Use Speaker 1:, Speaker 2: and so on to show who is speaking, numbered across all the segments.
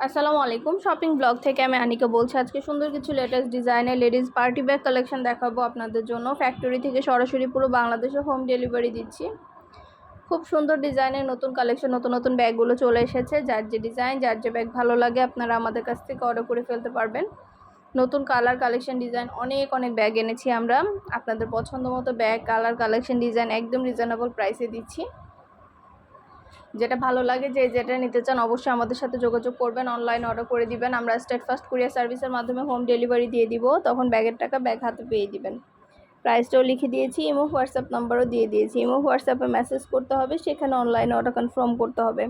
Speaker 1: আসসালামু আলাইকুম। Shopping blog থেকে আমি আনিকা বলছি। আজকে সুন্দর কিছু লেটেস্ট ডিজাইনের লেডিস পার্টি ব্যাগ কালেকশন দেখাবো আপনাদের জন্য। ফ্যাক্টরি থেকে সরাসরি পুরো বাংলাদেশে হোম ডেলিভারি দিচ্ছি। খুব সুন্দর ডিজাইনের নতুন কালেকশন, নতুন নতুন ব্যাগগুলো চলে এসেছে। যার যে ডিজাইন, যার যে ব্যাগ ভালো লাগে আপনারা আমাদের কাছ থেকে অর্ডার করে ফেলতে পারবেন। নতুন কালার কালেকশন ডিজাইন অনেক ব্যাগ এনেছি আমরা। আপনাদের পছন্দ মতো ব্যাগ, কালার, কালেকশন, ডিজাইন একদম রিজনেবল প্রাইসে দিচ্ছি। যেটা ভালো লাগে, যেটা নিতে চান অবশ্যই আমাদের সাথে যোগাযোগ করবেন, অনলাইন অর্ডার করে দিবেন। আমরা স্টেট ফার্স্ট কুরিয়ার সার্ভিসের মাধ্যমে হোম ডেলিভারি দিয়ে দিব। তখন ব্যাগের টাকা ব্যাগ হাতে পেয়ে দিবেন। প্রাইসটাও লিখে দিয়েছি, ইমো হোয়াটসঅ্যাপ নাম্বারও দিয়ে দিয়েছি। ইমো হোয়াটসঅ্যাপে মেসেজ করতে হবে, সেখানে অনলাইনে অর্ডার কনফার্ম করতে হবে।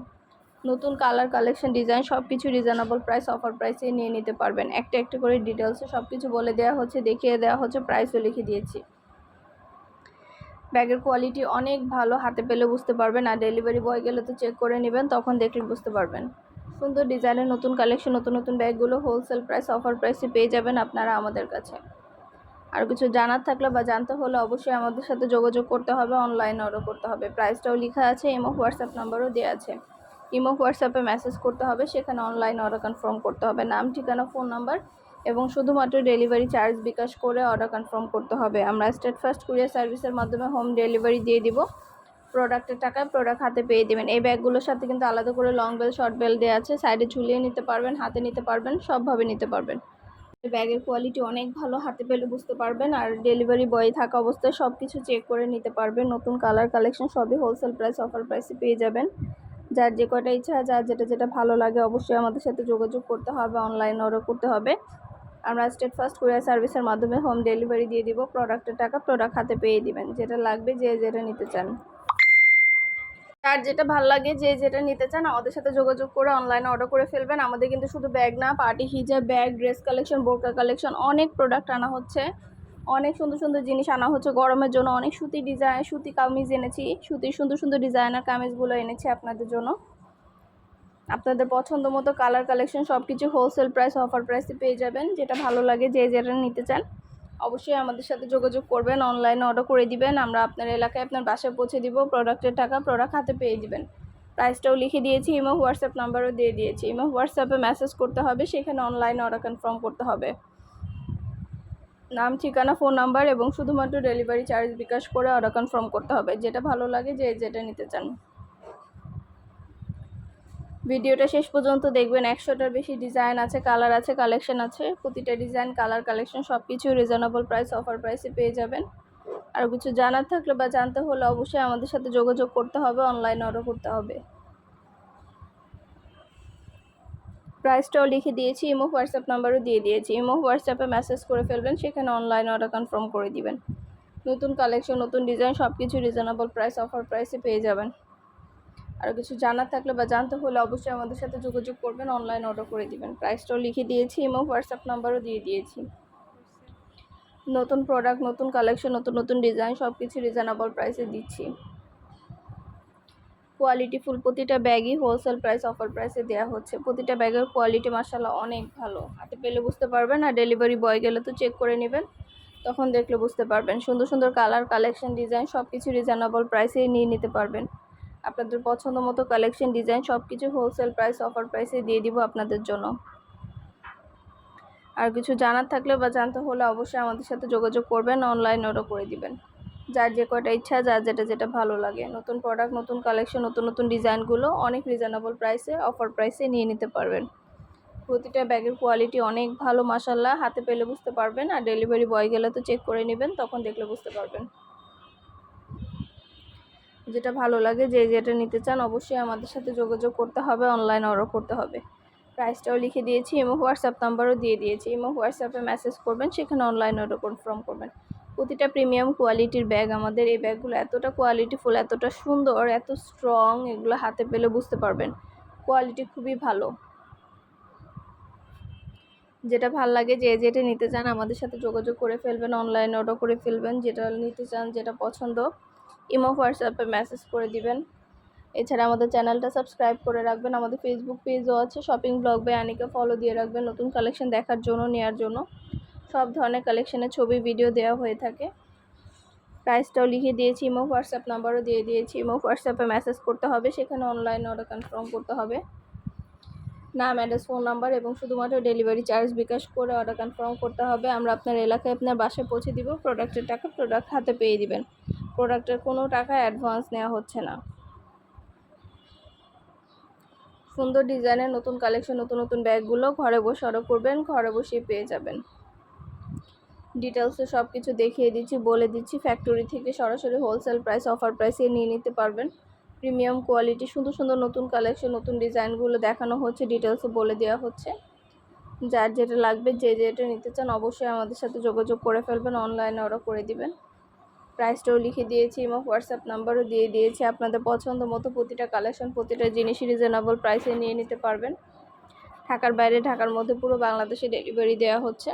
Speaker 1: নতুন কালার, কালেকশন, ডিজাইন সব কিছু রিজনেবল প্রাইস, অফার প্রাইসে নিয়ে নিতে পারবেন। একটা একটা করে ডিটেলসে সব কিছু বলে দেওয়া হচ্ছে, দেখিয়ে দেওয়া হচ্ছে, প্রাইসও লিখে দিয়েছি। ব্যাগের কোয়ালিটি অনেক ভালো, হাতে পেলে বুঝতে পারবেন। আর ডেলিভারি বয় গেলে তো চেক করে নেবেন, তখন দেখলে বুঝতে পারবেন। সুন্দর ডিজাইনের নতুন কালেকশন, নতুন নতুন ব্যাগগুলো হোলসেল প্রাইস, অফার প্রাইসে পেয়ে যাবেন আপনারা আমাদের কাছে। আর কিছু জানার থাকলে বা জানতে হলে অবশ্যই আমাদের সাথে যোগাযোগ করতে হবে, অনলাইনে অর্ডার করতে হবে। প্রাইসটাও লেখা আছে, ইমো হোয়াটসঅ্যাপ নাম্বারও দেওয়া আছে। ইমো হোয়াটসঅ্যাপে মেসেজ করতে হবে, সেখানে অনলাইন অর্ডার কনফার্ম করতে হবে। নাম, ঠিকানা, ফোন নাম্বার এবং শুধুমাত্র ডেলিভারি চার্জ বিকাশ করে অর্ডার কনফার্ম করতে হবে। আমরা স্টেট ফার্স্ট কুরিয়ার সার্ভিসের মাধ্যমে হোম ডেলিভারি দিয়ে দিব। প্রোডাক্টের টাকা প্রোডাক্ট হাতে পেয়ে দেবেন। এই ব্যাগগুলোর সাথে কিন্তু আলাদা করে লং বেল, শর্ট বেল দেওয়া আছে। সাইডে ঝুলিয়ে নিতে পারবেন, হাতে নিতে পারবেন, সবভাবে নিতে পারবেন। ব্যাগের কোয়ালিটি অনেক ভালো, হাতে পেলে বুঝতে পারবেন। আর ডেলিভারি বয় থাকা অবস্থায় সব কিছু চেক করে নিতে পারবেন। নতুন কালার, কালেকশন সবই হোলসেল প্রাইস, অফার প্রাইসে পেয়ে যাবেন। যার যে কয়টা ইচ্ছা, যার যেটা ভালো লাগে অবশ্যই আমাদের সাথে যোগাযোগ করতে হবে, অনলাইন অর্ডার করতে হবে। আমরা স্টেট ফার্স্ট কুরিয়ার সার্ভিসের মাধ্যমে হোম ডেলিভারি দিয়ে দিব। প্রোডাক্টের টাকা প্রোডাক্ট হাতে পেয়ে দিবেন। যেটা লাগবে, যেটা নিতে চান, আর যেটা ভালো লাগে, যেটা নিতে চান আমাদের সাথে যোগাযোগ করে অনলাইনে অর্ডার করে ফেলবেন। আমাদের কিন্তু শুধু ব্যাগ না, পার্টি হিজাব, ব্যাগ, ড্রেস কালেকশন, বোরকা কালেকশন অনেক প্রোডাক্ট আনা হচ্ছে। অনেক সুন্দর সুন্দর জিনিস আনা হচ্ছে গরমের জন্য। অনেক সুতি ডিজাইন, সুতি কামিজ এনেছি, সুতির সুন্দর সুন্দর ডিজাইনার কামিজগুলো এনেছি আপনাদের জন্য। আপনাদের পছন্দ মতো কালার, কালেকশন সব কিছু হোলসেল প্রাইস, অফার প্রাইসে পেয়ে যাবেন। যেটা ভালো লাগে, যেটা নিতে চান অবশ্যই আমাদের সাথে যোগাযোগ করবেন, অনলাইনে অর্ডার করে দিবেন। আমরা আপনার এলাকায়, আপনার বাসায় পৌঁছে দিব। প্রোডাক্টের টাকা প্রোডাক্ট হাতে পেয়ে দিবেন। প্রাইসটাও লিখে দিয়েছি, ইমো হোয়াটসঅ্যাপ নাম্বারও দিয়ে দিয়েছি। ইমো হোয়াটসঅ্যাপে মেসেজ করতে হবে, সেখানে অনলাইনে অর্ডার কনফার্ম করতে হবে। নাম, ঠিকানা, ফোন নাম্বার এবং শুধুমাত্র ডেলিভারি চার্জ বিকাশ করে অর্ডার কনফার্ম করতে হবে। যেটা ভালো লাগে, যেটা নিতে চান ভিডিওটা শেষ পর্যন্ত দেখবেন। 100টার বেশি ডিজাইন আছে, কালার আছে, কালেকশন আছে। প্রতিটা ডিজাইন, কালার, কালেকশন সব কিছু রিজনেবল প্রাইস, অফার প্রাইসে পেয়ে যাবেন। আর কিছু জানার থাকলে বা জানতে হলে অবশ্যই আমাদের সাথে যোগাযোগ করতে হবে, অনলাইনে অর্ডার করতে হবে। প্রাইসটাও লিখে দিয়েছি, ইমো হোয়াটসঅ্যাপ নাম্বারও দিয়ে দিয়েছি। ইমো হোয়াটসঅ্যাপে মেসেজ করে ফেলবেন, সেখানে অনলাইনে অর্ডার কনফার্ম করে দিবেন। নতুন কালেকশন, নতুন ডিজাইন সব কিছু রিজনেবল প্রাইস, অফার প্রাইসে পেয়ে যাবেন। আর কিছু জানার থাকলে বা জানতে হলে অবশ্যই আমাদের সাথে যোগাযোগ করবেন, অনলাইন অর্ডার করে দিবেন। প্রাইসটাও লিখে দিয়েছি, ইমো হোয়াটসঅ্যাপ নাম্বারও দিয়ে দিয়েছি। নতুন প্রোডাক্ট, নতুন কালেকশন, নতুন নতুন ডিজাইন সব কিছু রিজনেবল প্রাইসে দিচ্ছি। কোয়ালিটি ফুল প্রতিটা ব্যাগই হোলসেল প্রাইস, অফার প্রাইসে দেওয়া হচ্ছে। প্রতিটা ব্যাগের কোয়ালিটি মাশাআল্লাহ অনেক ভালো, হাতে পেলে বুঝতে পারবেন। আর ডেলিভারি বয় গেলে তো চেক করে নেবেন, তখন দেখলে বুঝতে পারবেন। সুন্দর সুন্দর কালার, কালেকশন, ডিজাইন সব কিছু রিজনেবল প্রাইসেই নিয়ে নিতে পারবেন। আপনাদের পছন্দ মতো কালেকশন, ডিজাইন সব কিছু হোলসেল প্রাইস, অফার প্রাইসে দিয়ে দিব আপনাদের জন্য। আর কিছু জানার থাকলে বা জানতে হলে অবশ্যই আমাদের সাথে যোগাযোগ করবেন, অনলাইন অর্ডার করে দিবেন। যার যে কয়টা ইচ্ছা, যার যেটা ভালো লাগে। নতুন প্রোডাক্ট, নতুন কালেকশন, নতুন নতুন ডিজাইনগুলো অনেক রিজনেবল প্রাইসে, অফার প্রাইসে নিয়ে নিতে পারবেন। প্রতিটা ব্যাগের কোয়ালিটি অনেক ভালো মাশাআল্লাহ, হাতে পেলে বুঝতে পারবেন। আর ডেলিভারি বয় গেলে তো চেক করে নেবেন, তখন দেখলে বুঝতে পারবেন। যেটা ভালো লাগে, যেটা নিতে চান অবশ্যই আমাদের সাথে যোগাযোগ করতে হবে, অনলাইন অর্ডার করতে হবে। প্রাইসটাও লিখে দিয়েছি, ইমো হোয়াটসঅ্যাপ নাম্বারও দিয়ে দিয়েছি। ইমো হোয়াটসঅ্যাপে মেসেজ করবেন, সেখানে অনলাইন অর্ডার কনফার্ম করবেন। প্রতিটা প্রিমিয়াম কোয়ালিটির ব্যাগ আমাদের। এই ব্যাগগুলো এতটা কোয়ালিটিফুল, এতটা সুন্দর, এত স্ট্রং, এগুলো হাতে পেলে বুঝতে পারবেন। কোয়ালিটি খুবই ভালো। যেটা ভাল লাগে, যেটা নিতে চান আমাদের সাথে যোগাযোগ করে ফেলবেন, অনলাইন অর্ডার করে ফেলবেন। যেটা নিতে চান, যেটা পছন্দ ইমো হোয়াটসঅ্যাপে মেসেজ করে দিবেন। এছাড়া আমাদের চ্যানেলটা সাবস্ক্রাইব করে রাখবেন। আমাদের ফেসবুক পেজও আছে, shopping blog by Anika, follow দিয়ে রাখবেন নতুন কালেকশন দেখার জন্য, নেওয়ার জন্য। সব ধরনের কালেকশনের ছবি, ভিডিও দেওয়া হয়ে থাকে। প্রাইসটাও লিখে দিয়েছি, ইমো হোয়াটসঅ্যাপ নাম্বারও দিয়ে দিয়েছি। ইমো হোয়াটসঅ্যাপে মেসেজ করতে হবে, সেখানে অনলাইন অর্ডার কনফার্ম করতে হবে। নাম, অ্যাড্রেস, ফোন নাম্বার এবং শুধুমাত্র ডেলিভারি চার্জ বিকাশ করে অর্ডার কনফার্ম করতে হবে। আমরা আপনার এলাকায় আপনার বাসায় পৌঁছে দিব। প্রোডাক্টের টাকা প্রোডাক্ট হাতে পেয়ে দিবেন। প্রোডাক্টের কোনো টাকা অ্যাডভান্স নেওয়া হচ্ছে না। সুন্দর ডিজাইনের নতুন কালেকশন, নতুন নতুন ব্যাগগুলো ঘরে বসে অর্ডার করবেন, ঘরে বসেই পেয়ে যাবেন। ডিটেলসে সব কিছু দেখিয়ে দিচ্ছি, বলে দিচ্ছি। ফ্যাক্টরি থেকে সরাসরি হোলসেল প্রাইস, অফার প্রাইসে নিয়ে নিতে পারবেন। প্রিমিয়াম কোয়ালিটি, সুন্দর সুন্দর নতুন কালেকশন, নতুন ডিজাইনগুলো দেখানো হচ্ছে, ডিটেলসে বলে দেওয়া হচ্ছে। যার যেটা লাগবে, যে যেটা নিতে চান অবশ্যই আমাদের সাথে যোগাযোগ করে ফেলবেন, অনলাইনে অর্ডার করে দিবেন। প্রাইসটাও লিখে দিয়েছি এবং হোয়াটসঅ্যাপ নাম্বারও দিয়ে দিয়েছি। আপনাদের পছন্দ মতো প্রতিটা কালেকশন, প্রতিটা জিনিসই রিজনেবল প্রাইসে নিয়ে নিতে পারবেন। ঢাকার বাইরে, ঢাকার মধ্যে পুরো বাংলাদেশে ডেলিভারি দেওয়া হচ্ছে।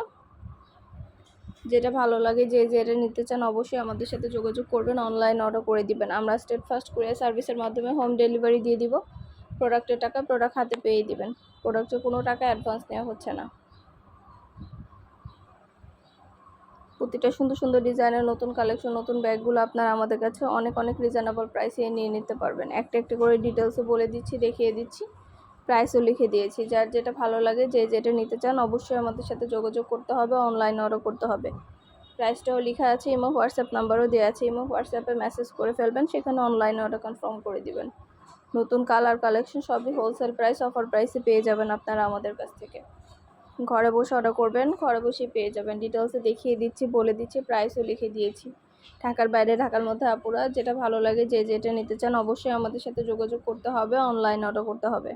Speaker 1: যেটা ভালো লাগে, যে যেটা নিতে চান অবশ্যই আমাদের সাথে যোগাযোগ করবেন, অনলাইন অর্ডার করে দিবেন। আমরা স্টেট ফার্স্ট কুরিয়ার সার্ভিসের মাধ্যমে হোম ডেলিভারি দিয়ে দিব। প্রোডাক্টের টাকা প্রোডাক্ট হাতে পেয়ে দিবেন। প্রোডাক্টের কোনো টাকা অ্যাডভান্স নেওয়া হচ্ছে না। প্রতিটা সুন্দর সুন্দর ডিজাইনের নতুন কালেকশন, নতুন ব্যাগগুলো আপনারা আমাদের কাছে অনেক অনেক রিজনেবল প্রাইসে নিয়ে নিতে পারবেন। একটা একটা করে ডিটেলসে বলে দিচ্ছি, দেখিয়ে দিচ্ছি, প্রাইসও লিখে দিয়েছি। যার যেটা ভালো লাগে, যে যেটা নিতে চান অবশ্যই আমাদের সাথে যোগাযোগ করতে হবে, অনলাইন অর্ডার করতে হবে। প্রাইসটাও লেখা আছে, ইমো হোয়াটসঅ্যাপ নাম্বারও দেওয়া আছে। ইমো হোয়াটসঅ্যাপে মেসেজ করে ফেলবেন, সেখানে অনলাইন অর্ডার কনফার্ম করে দিবেন। নতুন কালার কালেকশন সবই হোলসেল প্রাইস, অফার প্রাইসে পেয়ে যাবেন আপনারা আমাদের কাছ থেকে। ঘরে বসে অর্ডার করবেন, ঘরে বসেই পেয়ে যাবেন। ডিটেলসে দেখিয়ে দিচ্ছি, বলে দিচ্ছি, প্রাইসও লিখে দিয়েছি। ঢাকার বাইরে, ঢাকার মধ্যে আপুরা যেটা ভালো লাগে, যে যেটা নিতে চান অবশ্যই আমাদের সাথে যোগাযোগ করতে হবে, অনলাইন অর্ডার করতে হবে।